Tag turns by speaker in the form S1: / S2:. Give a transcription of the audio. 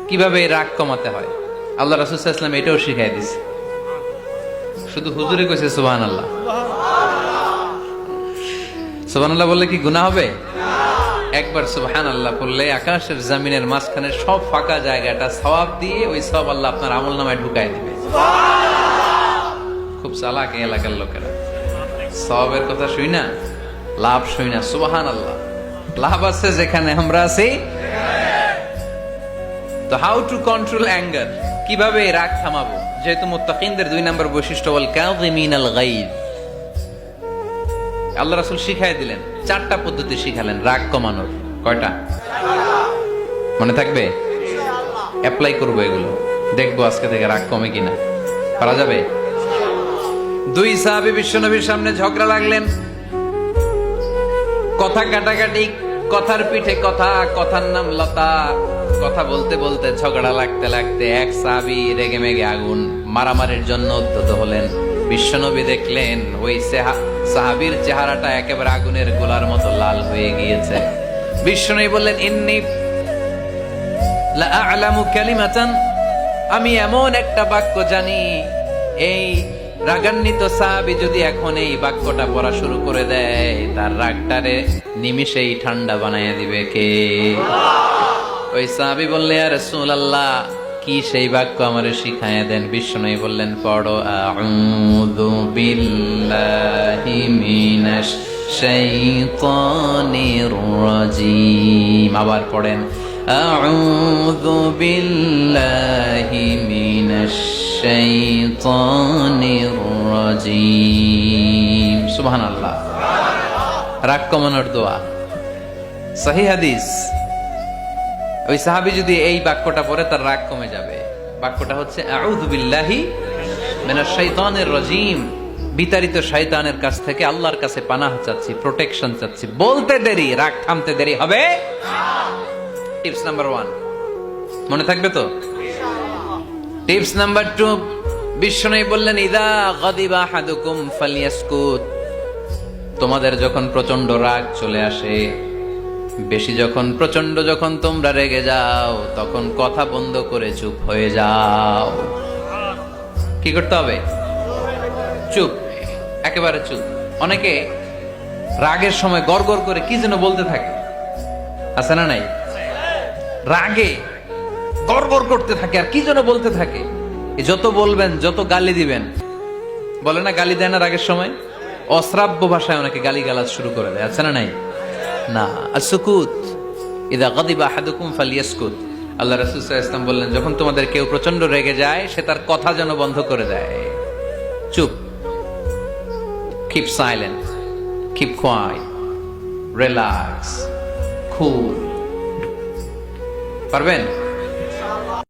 S1: কিভাবে এই রাগ কমাতে হয় আল্লাহ রাসূল সাল্লাল্লাহু আলাইহি ওয়াসাল্লাম এটাও শিখাই দিয়েছে। শুধু হুজুরে কইছে সুবহানাল্লাহ। সুবহানাল্লাহ বললে কি গুনাহ হবে? একবার সুবহানাল্লাহ বললে আকাশের জমিনের মাঝখানে সব ফাঁকা জায়গাটা সওয়াব দিয়ে ওই সওয়াব আল্লাহ আপনার আমলনামায় ঢুকায় দিবে। খুব চালাক এই এলাকার লোকেরা, সওয়াবের কথা শুই না, লাভ শুই না। সুবহানাল্লাহ, লাভ আছে যেখানে আমরা আছি। তো হাউ টু কন্ট্রোল অ্যাঙ্গার, কিভাবে রাগ থামাবো? যেহেতু মুত্তাকিনদের 2 নম্বর বৈশিষ্ট্য ওয়াল কাযিমিনাল গায়জ, আল্লাহ রাসূল শিখাই দিলেন, 4টা পদ্ধতি শিখালেন রাগ কমানোর। কয়টা মনে থাকবে? অ্যাপ্লাই করবো এগুলো, দেখবো আজকে থেকে রাগ কমে কিনা। পারা যাবে? 2 সাহাবী বিশ্বনবীর সামনে ঝগড়া লাগলেন, কথা কাটাকাটি, কথার পিঠে কথা, কথার নাম লতা। কথা বলতে বলতে ঝগড়া লাগতে লাগতে এক সাহাবী রেগে মেগে আগুন, মারামারির জন্য উদ্যত হলেন। বিশ্বনবী দেখলেন ওই সাহাবীর চেহারাটা একেবারে আগুনের গোলার মতো লাল হয়ে গিয়েছে। বিশ্বনবী বললেন, ইন্নী লা আ'লামু কালিমাতান, আমি এমন একটা বাক্য জানি, এই রাগান্বিত সাহাবী যদি এখন এই বাক্যটা পড়া শুরু করে দেয়, তার রাগটারে নিমিষেই ঠান্ডা বানায় দিবে কে? ওই সাহাবী বললেন, ইয়া রাসূলুল্লাহ, কি সেই বাক্য আমারে শিখায়া দেন। বিশ্বনবী বললেন, পড়ো আউযু বিল্লাহি মিনাশ শাইতানির রাজীম। আবার পড়েন আউযু বিল্লাহি মিনাশ শাইতানির রাজীম। সুবহানাল্লাহ। রাগ কমানোর দোয়া, সহিহ হাদিস। ওই সাহাবী যদি এই বাক্যটা পড়ে তার রাগ কমে যাবে। বাক্যটা হচ্ছে আউযু বিল্লাহি মিনাশ শাইতানির রাজীম, বিতাড়িত শয়তানের কাছ থেকে আল্লাহর কাছে পানাহ চাচ্ছি, প্রোটেকশন চাচ্ছি। বলতে দেরি, রাগ থামতে দেরি হবে না। টিপস নাম্বার 1 মনে থাকবে তো? টিপস নাম্বার 2, বিশ্বনবী বললেন, ইযা গাদিবা আহাদুকুম ফালইয়াসকুত, তোমাদের যখন প্রচন্ড রাগ চলে আসে, বেশি যখন প্রচন্ড যখন তোমরা রেগে যাও, তখন কথা বন্ধ করে চুপ হয়ে যাও। কি করতে হবে? চুপ, একেবারে চুপ। অনেকে রাগের সময় গড়গড় করে কি যেন বলতে থাকে, আছে না নাই? রাগে গড়গড় করতে থাকে আর কি যেন বলতে থাকে। যত বলবেন, যত গালি দিবেন, বলে না গালি দেয় না রাগের সময়, অশ্রাব্য ভাষায় অনেকে গালি গালাজ শুরু করে দেয়, আছে না নাই? না, আসুকুত, ইযা গাদিবা আহাদুকুম ফালইয়াসকুত। আল্লাহ রাসূল সাল্লাল্লাহু আলাইহি ওয়াসাল্লাম বললেন, যখন তোমাদের কেউ প্রচন্ড রেগে যায়, সে তার কথা যেন বন্ধ করে দেয়। চুপ, keep silent, keep quiet, relax, cool. পারবেন?